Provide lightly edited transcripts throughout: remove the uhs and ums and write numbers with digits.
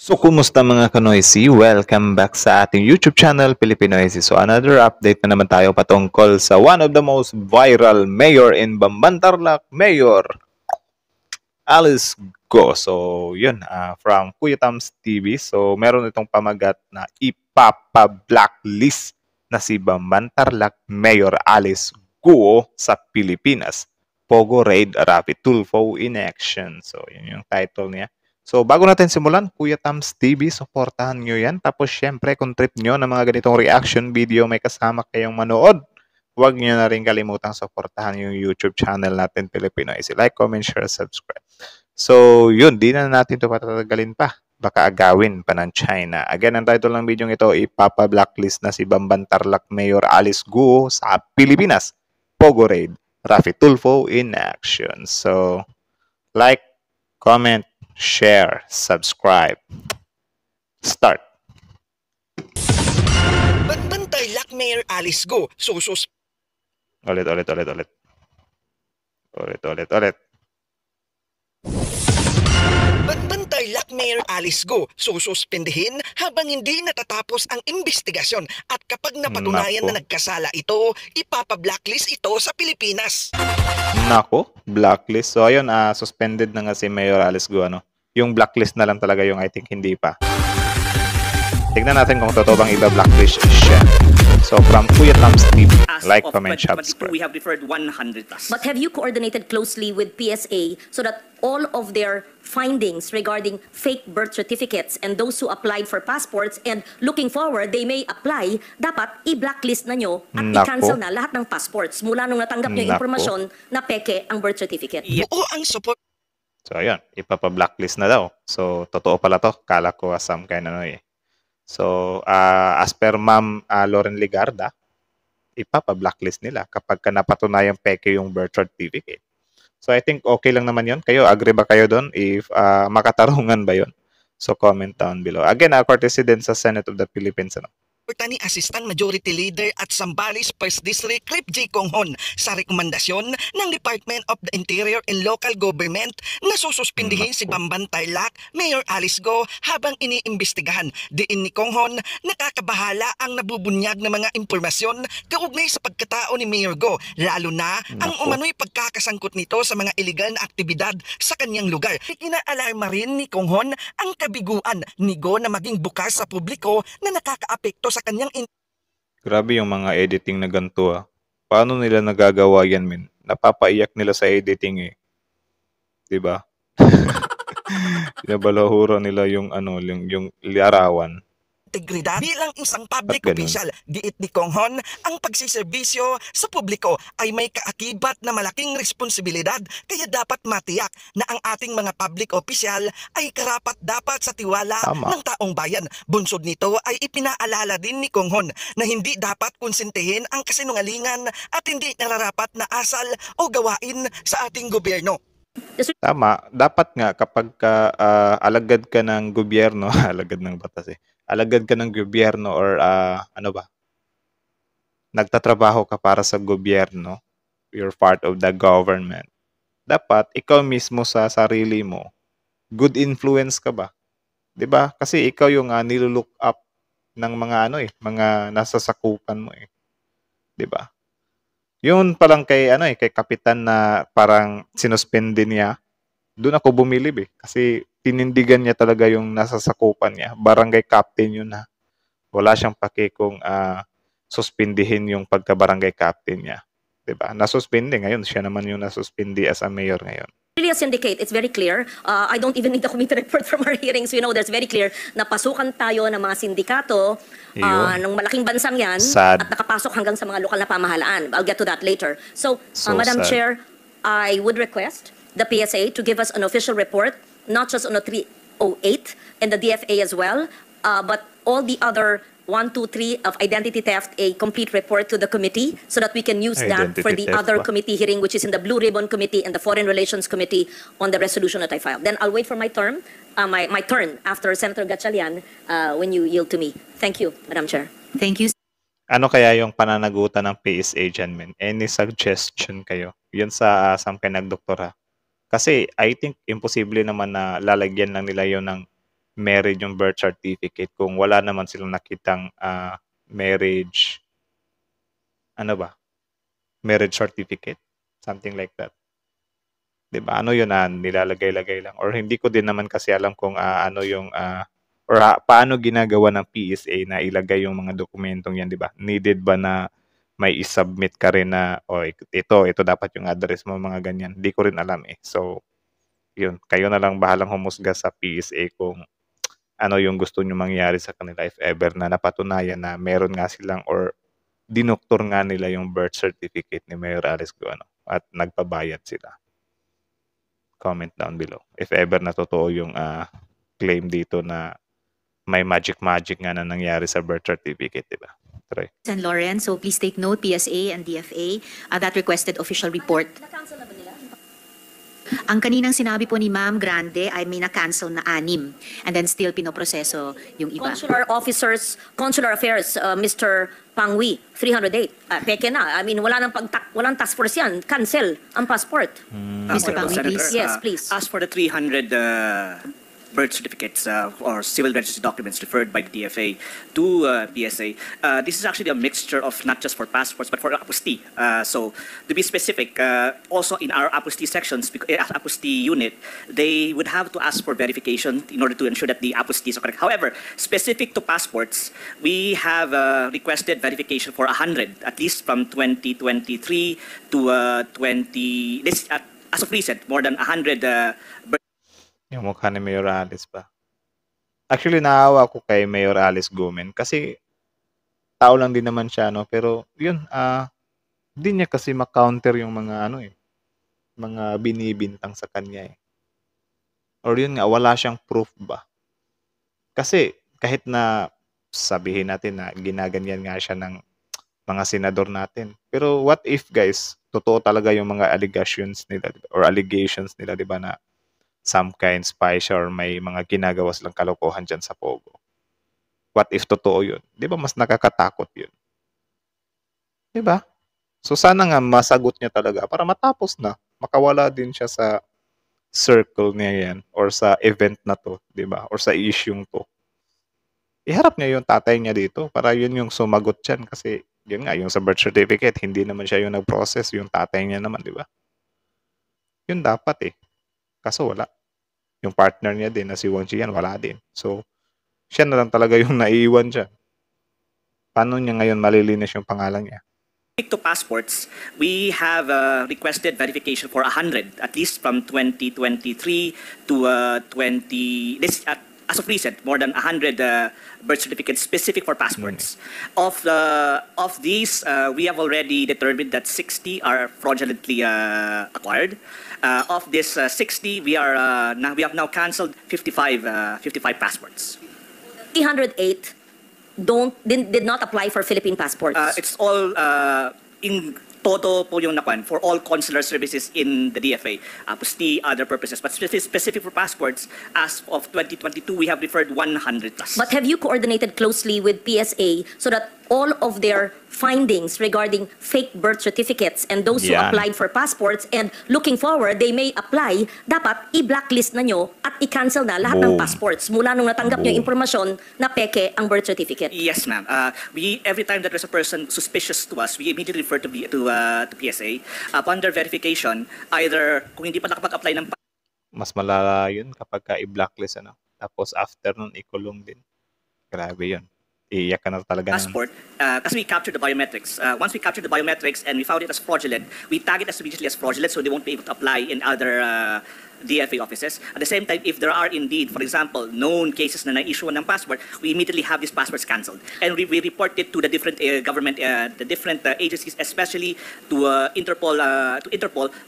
So, kumusta mga ka-noisy? Welcome back sa ating YouTube channel, Pilipinoisy. So, another update na naman tayo patungkol sa one of the most viral mayor in Bamban-Tarlac, Mayor Alice Go. So, yun, from Kuya Tams TV. So, meron itong pamagat na ipapa-blacklist na si Bamban-Tarlac, Mayor Alice Go sa Pilipinas. Pogo Raid Rapi Tulfo in Action. So, yun yung title niya. So, bago natin simulan, Kuya Tams TV, supportahan nyo yan. Tapos, syempre, kung trip nyo ng mga ganitong reaction video, may kasama kayong manood. Huwag nyo na rin kalimutang supportahan yung YouTube channel natin, Pilipinoisy. Like, comment, share, subscribe. So, yun, di na natin ito patatagalin pa. Baka agawin pa ng China. Again, ang title ng video ito, ipapa-blacklist na si Bamban-Tarlac Mayor Alice Guo sa Pilipinas. Pogo Raid, Rafi Tulfo in action. So, like, comment, share, subscribe. Start. Bamban-Tarlac Mayor Alice Go. Ulit. Bamban-Tarlac Mayor Alice Go. Sususpendihin habang hindi natatapos ang investigasyon at kapag napatunayan na nagkasala ito, ipapa-blacklist ito sa Pilipinas. Nako, blacklist. So ayun, suspended na nga si Mayor Alice Go, ano. Yung blacklist na lang talaga yung I think hindi pa. Tignan natin kung totoo bang iba-blacklist siya. So from Kuya Tams TV, like, comment, subscribe. We have referred 100 plus. But have you coordinated closely with PSA so that all of their findings regarding fake birth certificates and those who applied for passports and looking forward, they may apply, dapat i-blacklist na nyo at i-cancel na lahat ng passports mula nung natanggap nyo impormasyon na peke ang birth certificate? Buo ang support. So ayun, ipapa-blacklist na daw. So totoo pala to. Kala ko some kind of eh. So, as per Ma'am Lauren Ligarda, ipapa-blacklist nila kapag napatunayang peke yung birth certificate. So, I think okay lang naman yun. Kayo, agree ba kayo doon? If makatarungan ba yun? So, comment down below. Again, courtesy din sa Senate of the Philippines. Ano? Ni Assistant Majority Leader at Zambales 1st District Rep. J. Conghon sa rekomendasyon ng Department of the Interior and Local Government na sususpindihin si Bamban-Tarlac Mayor Alice Go habang iniimbestigahan. Diin ni Conghon, nakakabahala ang nabubunyag ng mga impormasyon kaugnay sa pagkatao ni Mayor Go, lalo na ang umano'y pagkakasangkot nito sa mga iligal na aktibidad sa kanyang lugar. Ikinaalarma rin ni Conghon ang kabiguan ni Go na maging bukas sa publiko na nakakaapekto sa kanyang Grabe yung mga editing na ganito. Paano nila nagagawa yan, min? Napapaiyak nila sa editing eh. 'Di ba? Pinabalahura nila yung yung larawan. integridad bilang isang public official. Diit ni Conghon, ang pagsiservisyo sa publiko ay may kaakibat na malaking responsibilidad, kaya dapat matiyak na ang ating mga public official ay karapat-dapat sa tiwala ng taong bayan. Bunsod nito ay ipinaalala din ni Conghon na hindi dapat konsintihin ang kasinungalingan at hindi nararapat na asal o gawain sa ating gobyerno. Tama, dapat nga kapag alagad ka ng gobyerno, alagad ng batas alagad ka ng gobyerno or nagtatrabaho ka para sa gobyerno, you're part of the government. Dapat ikaw mismo sa sarili mo, good influence ka ba? 'Di ba? Kasi ikaw yung nilulook up ng mga mga nasasakupan mo 'Di ba? Yun palang kay kay kapitan na parang sinuspende niya. Doon ako bumilib kasi tinindigan niya talaga yung nasasakupan niya. Barangay captain yun Wala siyang pake kung suspindihin yung pagka-barangay captain niya. 'Di ba? Nasuspindi ngayon, siya naman yung nasuspindi as a mayor ngayon. Really, syndicate, it's very clear. I don't even need the committee report from our hearings. There's very clear na pasukan tayo ng mga sindikato ng malaking bansang yan at nakapasok hanggang sa mga lokal na pamahalaan. I'll get to that later. So Madam Chair, I would request the PSA to give us an official report, not just on the 308 and the DFA as well, but all the other 1, 2, 3 of identity theft, a complete report to the committee so that we can use that for the other committee hearing, which is in the Blue Ribbon Committee and the Foreign Relations Committee on the resolution that I filed. Then I'll wait for my turn, my turn after Senator Gatchalian when you yield to me. Thank you, Madam Chair. Thank you. Ano kaya yung pananagutan ng PSA dyan, men? Any suggestion kayo? Yun sa some kind nagdoktora. Kasi I think imposible naman na lalagyan lang nila yon ng married yung birth certificate kung wala naman silang nakitang marriage, ano ba? Marriage certificate? Something like that. 'Di ba? Ano yun, nilalagay-lagay lang. Or hindi ko din naman kasi alam kung ano yung, or paano ginagawa ng PSA na ilagay yung mga dokumentong yan, 'di ba? Needed ba na may isubmit ka rin na, ito dapat yung address mo, mga ganyan. Hindi ko rin alam eh. So, yun. Kayo na lang bahalang humusga sa PSA kung ano yung gusto nyo mangyari sa kanila if ever na napatunayan na meron nga silang or dinoktor nga nila yung birth certificate ni Mayor Alice Guo at nagpabayad sila. Comment down below if ever na totoo yung claim dito na may magic nga na nangyari sa birth certificate, di ba? Try. San Lawrence, so please take note, PSA and DFA, that requested official report. Na-cancel na ba nila? Ang kaninang sinabi po ni Ma'am Grande ay may na-cancel na 6 and then still pinoproseso yung iba. Consular Affairs, Mr. Pangwi, 308. Peke na. I mean, walang task force yan. Cancel ang passport. Mr. Pangwi, please. Yes, please. As for the 300 birth certificates or civil registry documents referred by the DFA to PSA, this is actually a mixture of not just for passports but for apostille. So to be specific, also in our apostille sections, apostille unit, they would have to ask for verification in order to ensure that the apostilles are correct. However, specific to passports, we have requested verification for 100, at least from 2023 to as of recent, more than 100 yung mukha ni Mayor Alice pa. Actually, naawa ko kay Mayor Alice Gumen kasi tao lang din naman siya, no? Pero yun, hindi niya kasi ma-counter yung mga mga binibintang sa kanya eh. Or yun nga, wala siyang proof ba? Kasi kahit na sabihin natin na ginaganyan nga siya ng mga senador natin. Pero what if guys, totoo talaga yung mga allegations nila or allegations nila, di ba, na some kind spy siya or may mga ginagawa silang kalokohan dyan sa Pogo. What if totoo yun? Di ba mas nakakatakot yun? Di ba? So sana nga masagot niya talaga para matapos na. Makawala din siya sa circle niya yan or sa event na to, di ba? Or sa issue to. Iharap niya yung tatay niya dito para yun yung sumagot dyan kasi yun nga, yung sa birth certificate, hindi naman siya yung nag-process, yung tatay niya naman, di ba? Yun dapat eh. Kaso wala. Yung partner niya din na si Won Chian, wala din. So, siya na lang talaga yung naiiwan dyan. Paano niya ngayon malilinis yung pangalan niya? To passports, we have requested verification for 100, at least from 2023 to as of recent, more than 100 birth certificates specific for passports. Of these, we have already determined that 60 are fraudulently acquired. Of this 60, we have now canceled 55 passports. 308 did not apply for Philippine passports. It's all in todo po yung nakuan for all consular services in the DFA, apostille, other purposes. But specific for passports, as of 2022, we have referred 100 plus. But have you coordinated closely with PSA so that all of their findings regarding fake birth certificates and those who applied for passports and looking forward, they may apply, dapat i-blacklist na nyo at i-cancel na lahat ng passports mula nung natanggap nyo impormasyon na peke ang birth certificate? Yes, ma'am. Every time that there's a person suspicious to us, we immediately refer to PSA. Upon their verification, either kung hindi pa nakapag-apply ng mas malala yun kapag i-blacklist tapos after nun ikulong din. Grabe yun. Iiyak ka na talaga passport, kasi we captured the biometrics. Once we captured the biometrics and we found it as fraudulent, we tag it as immediately as fraudulent so they won't be able to apply in other DFA offices. At the same time, if there are indeed, for example, known cases na na-issue ng passport, we immediately have these passports cancelled. And we report it to the different government, the different agencies, especially to Interpol,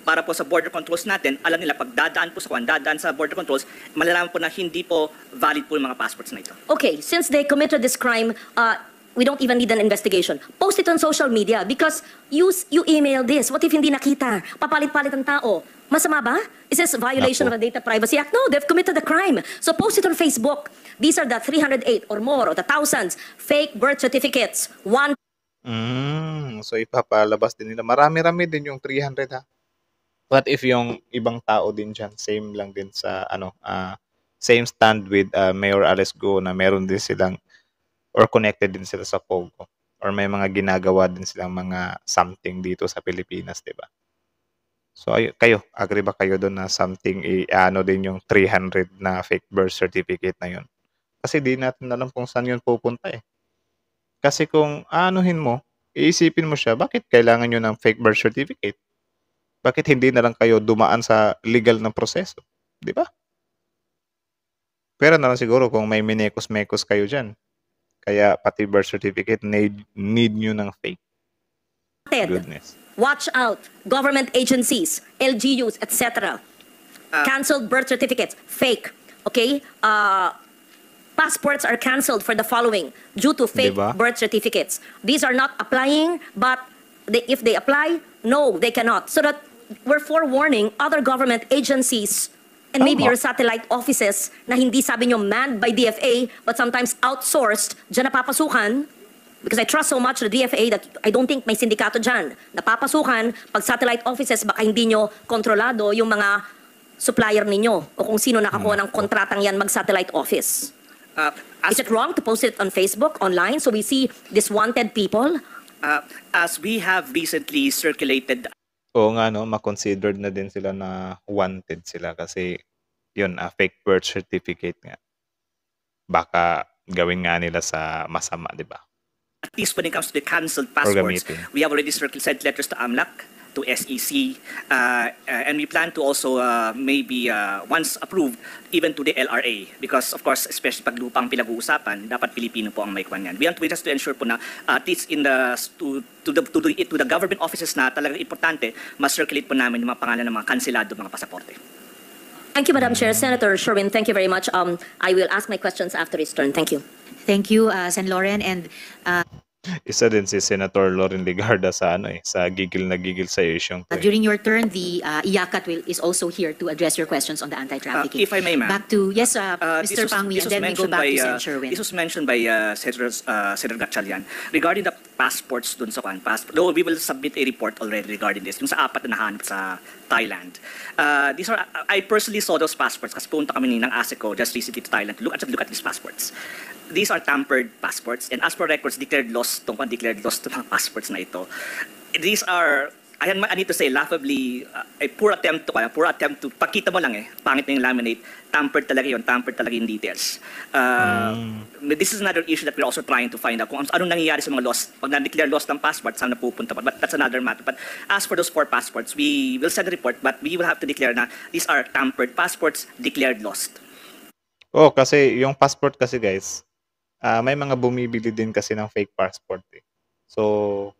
para po sa border controls natin, alam nila, pag dadaan sa border controls, malalaman po na hindi po valid po yung mga passports na ito. Okay, since they committed this crime, we don't even need an investigation. Post it on social media because you email this. What if hindi nakita? Papalit-palit ang tao. Masama ba? Is this a violation of the Data Privacy Act? No, they've committed a crime. So post it on Facebook. These are the 308 or more or the thousands fake birth certificates. So ipapalabas din nila. Marami-rami din yung 300 ha. What if yung ibang tao din dyan, same lang din sa same stand with Mayor Alice Go na meron din silang or connected din sila sa Pogo or may mga ginagawa din silang mga something dito sa Pilipinas, di ba? So kayo, agree ba kayo doon na something ano din yung 300 na fake birth certificate na yun? Kasi di natin alam kung saan yun pupunta eh. Kasi kung anuhin mo, iisipin mo siya, bakit kailangan nyo ng fake birth certificate? Bakit hindi na lang kayo dumaan sa legal na proseso? Di ba? Pero na lang siguro kung may minekos-mekos kayo dyan. Kaya pati birth certificate need nyo ng fake. Goodness. Watch out. Government agencies, LGUs, etc. Cancelled birth certificates. Fake. Okay? Passports are cancelled for the following due to fake birth certificates. These are not applying, but if they apply, no, they cannot. So that we're forewarning other government agencies and maybe your satellite offices na hindi sabi nyo manned by DFA, but sometimes outsourced, dyan napapasukan. Because I trust so much the DFA that I don't think may sindikato dyan. Napapasukan, pag satellite offices, baka hindi nyo kontrolado yung mga supplier ninyo o kung sino nakakuha ng kontratang yan mag-satellite office. Is it wrong to post it on Facebook, online, so we see these wanted people? As we have recently circulated... Oo nga, no, makonsidered na din sila na wanted sila kasi yun, fake birth certificate nga. Baka gawin nga nila sa masama, di ba? At least when it comes to the cancelled passports, we have already sent letters to AMLAC, to SEC, and we plan to also maybe once approved even to the LRA because of course especially pag lupang pinag-uusapan dapat Pilipino po ang may kwan yan. We want just to ensure po na at least in the to the government offices na talagang importante ma-circulate po namin yung mga pangalan ng mga kanselado mga pasaporte. Thank you, Madam Chair. Senator Sherwin, thank you very much. I will ask my questions after his turn. Thank you. Thank you, Sen. Lauren. And isa din si Senator Lauren Legarda sa sa gigil na gigil sa isyong during your turn, the IACAT is also here to address your questions on the anti-trafficking. If I may, ma'am. Back to Mr. Pangwi, and then we go back to Sen. Sherwin. This was mentioned by Senator Gatchalian regarding the passports dun sa passport. Though we will submit a report already regarding this, yung sa apat na nahanap sa Thailand. These are I personally saw those passports kasi punta kami ng ASECO just recently to Thailand to look at these passports. These are tampered passports, and as per records, declared lost itong mga passports na ito. These are, I need to say, laughably, a poor attempt to, pagkita mo lang pangit na yung laminate, tampered talaga yung details. This is another issue that we're also trying to find out, kung anong nangyayari sa mga lost, pag na-declare lost ng passport, saan napupunta pa, but that's another matter. But as for those 4 passports, we will send a report, but we will have to declare na these are tampered passports, declared lost. Oh, kasi yung passport kasi guys, may mga bumibili din kasi ng fake passport So,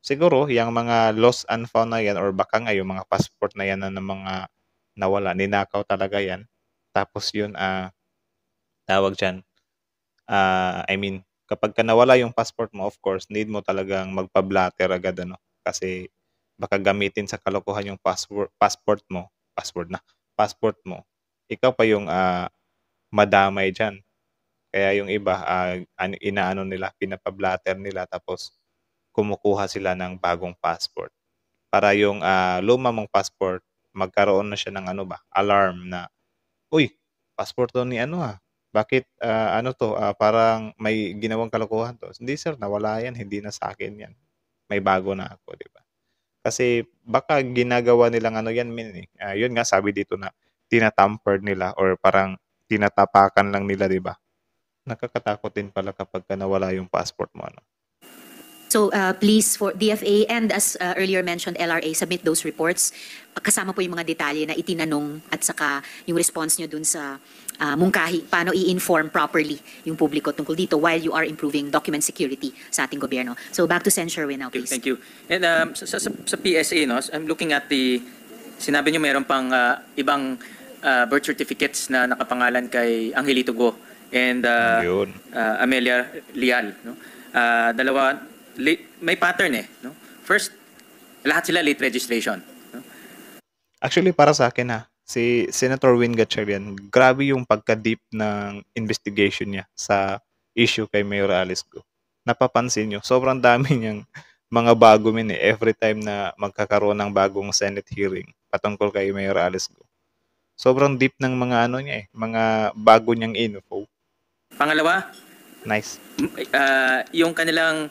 siguro, yung mga lost and found na yan or baka nga yung mga passport na yan na mga nawala, ninakaw talaga yan. Tapos yun, tawag dyan, I mean, kapag ka nawala yung passport mo, of course, need mo talagang magpa-blatter agad, Kasi baka gamitin sa kalokohan yung passport mo, ikaw pa yung madamay dyan. Kaya yung iba, inaano nila, pinapablatter nila tapos kumukuha sila ng bagong passport. Para yung luma mong passport, magkaroon na siya ng alarm na, uy, passport to ni Bakit parang may ginawang kalokohan to. Hindi sir, nawala yan, hindi na sa akin yan. May bago na ako, di ba? Kasi baka ginagawa nilang yan, yun nga sabi dito na tinatampered nila or parang tinatapakan lang nila, di ba? Nakakatakot din pala kapag nawala yung passport mo. So please, for DFA and as earlier mentioned, LRA, submit those reports. Kasama po yung mga detalye na itinanong at saka yung response nyo dun sa mungkahi, paano i-inform properly yung publiko tungkol dito while you are improving document security sa ating gobyerno. So back to Sen. Sherwin now, please. Thank you. And sa PSA, I'm looking at sinabi nyo mayroon pang ibang birth certificates na nakapangalan kay Angelito Go and Amelia Lial. Dalawa, may pattern First, lahat sila late registration. Actually, para sa akin si Senator Win Gatchalian, grabe yung pagka-deep ng investigation niya sa issue kay Mayor Alice Go. Napapansin nyo, sobrang dami niyang mga bago every time na magkakaroon ng bagong Senate hearing patungkol kay Mayor Alice Go. Sobrang deep ng mga ano niya mga bago niyang info. Pangalawa, nice. Yung kanilang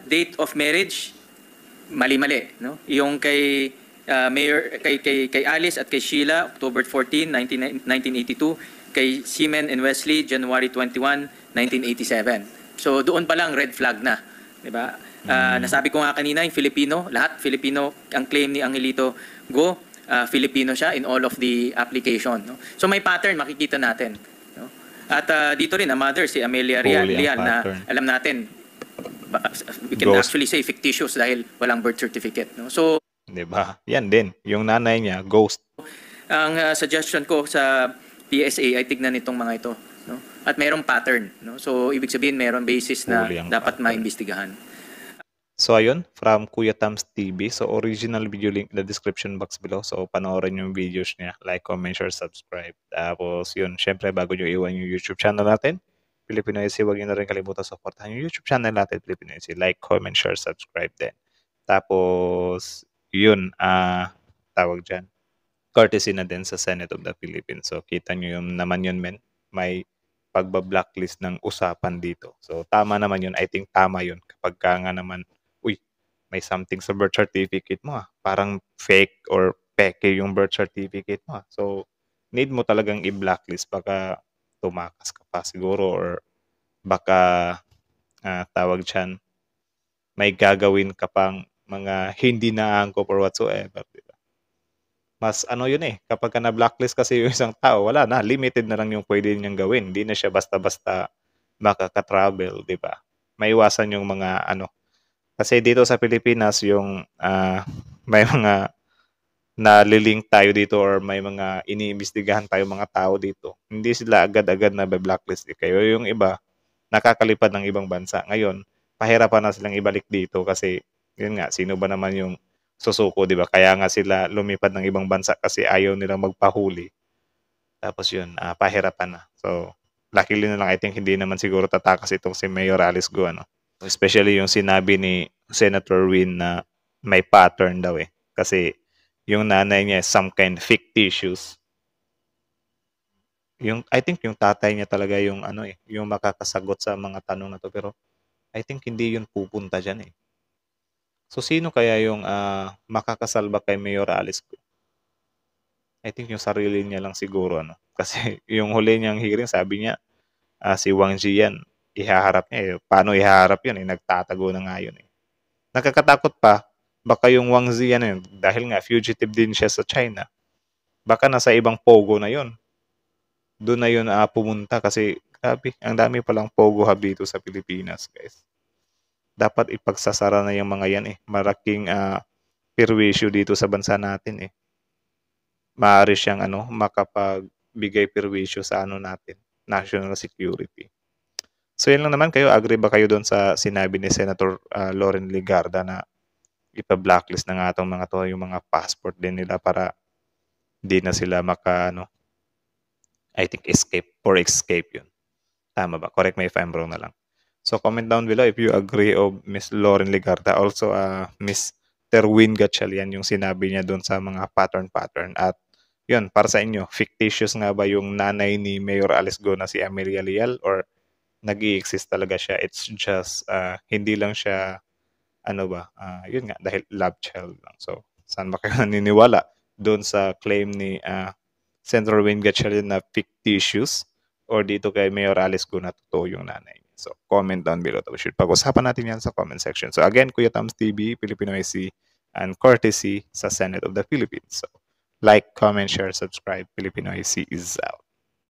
date of marriage, mali-mali, no? Yung kay Mayor kay Alice at kay Sheila, October 14, 1982, kay Seaman and Wesley, January 21, 1987. So doon pa lang red flag na, 'di ba? Nasabi ko nga kanina, yung Filipino, lahat Filipino, ang claim ni Angelito Go, Filipino siya in all of the application, no? So may pattern makikita natin, no? At dito rin ang mother, si Amelia Real na alam natin, we can actually say fictitious dahil walang birth certificate, no? So 'di ba? Yan din, yung nanay niya ghost. Ang suggestion ko sa PSA ay tignan itong mga ito, no? At mayroong pattern, no? So ibig sabihin mayroong basis na dapat maimbestigahan. So ayun, from Kuya Tams TV. So original video link in the description box below. So panoorin yung videos niya. Like, comment, share, subscribe. Tapos yun, syempre bago nyo iwan yung YouTube channel natin, Filipino IC, huwag nyo na rin kalimutan supportahan yung YouTube channel natin, Filipino IC. Like, comment, share, subscribe din. Tapos yun, tawag dyan, courtesy na din sa Senate of the Philippines. So kita nyo yung naman yun, men. May pagba-blacklist ng usapan dito. So tama naman yun. I think tama yun. Kapag ka nga naman, may something sa birth certificate mo, parang fake or peke yung birth certificate mo. So, need mo talagang i-blacklist. Baka tumakas ka pa siguro or baka tawag dyan, may gagawin ka pang mga hindi naangkop or whatsoever. Diba? Mas ano yun kapag ka na-blacklist kasi yung isang tao, wala na, limited na lang yung pwede niyang gawin. Hindi na siya basta-basta makaka-travel, di ba? Maiwasan yung mga kasi dito sa Pilipinas, yung may mga nalilink tayo dito or may mga iniimbestigahan tayo mga tao dito. Hindi sila agad-agad na blacklist kayo. Yung iba, nakakalipad ng ibang bansa. Ngayon, pahirapan na silang ibalik dito kasi, yun nga, sino ba naman yung susuko, di ba? Kaya nga sila lumipad ng ibang bansa kasi ayaw nilang magpahuli. Tapos yun, pahirapan na. So, luckily na lang, I think hindi naman siguro tatakas itong si Mayor Alice Go, Especially yung sinabi ni Senator Win na may pattern daw Kasi yung nanay niya some kind fictitious. I think yung tatay niya talaga yung yung makakasagot sa mga tanong na to. Pero I think hindi yun pupunta dyan So sino kaya yung makakasalba kay Mayor Alice Go? I think yung sarili niya lang siguro Kasi yung huli niyang hearing sabi niya si Wang Ji yan ihaharap niya Paano ihaharap yun? Nagtatago na nga yun Nakakatakot pa, baka yung Wang Zi dahil nga fugitive din siya sa China. Baka nasa ibang pogo na yun. Doon na yun pumunta kasi grabe, ang dami palang pogo hub dito sa Pilipinas, guys. Dapat ipagsasara na yung mga yan Malaking perwisyo dito sa bansa natin Maaari siyang makapagbigay perwisyo sa natin, national security. So yun lang naman, kayo agree ba kayo doon sa sinabi ni Senator Loren Legarda na ipa-blacklist na nga itong mga to, yung mga passport din nila para di na sila I think escape yun. Tama ba? Correct me if I'm wrong na lang. So comment down below if you agree of Miss Loren Legarda. Also Miss Terwin Gatchalian yung sinabi niya doon sa mga pattern. At yun, para sa inyo, fictitious nga ba yung nanay ni Mayor Alice Go na si Amelia Leal or nag-i-exist talaga siya? It's just hindi lang siya yun nga, dahil love child lang. So saan ba kayo naniniwala doon sa claim ni Senator Win Gatchalian na fictitious or dito kay Mayor Alice Go na totoo yung nanay? So comment down below. Pag-usapan natin yan sa comment section. So again, Kuya Tams TV, Filipino IC, and courtesy sa Senate of the Philippines. So like, comment, share, subscribe. Filipino IC is out.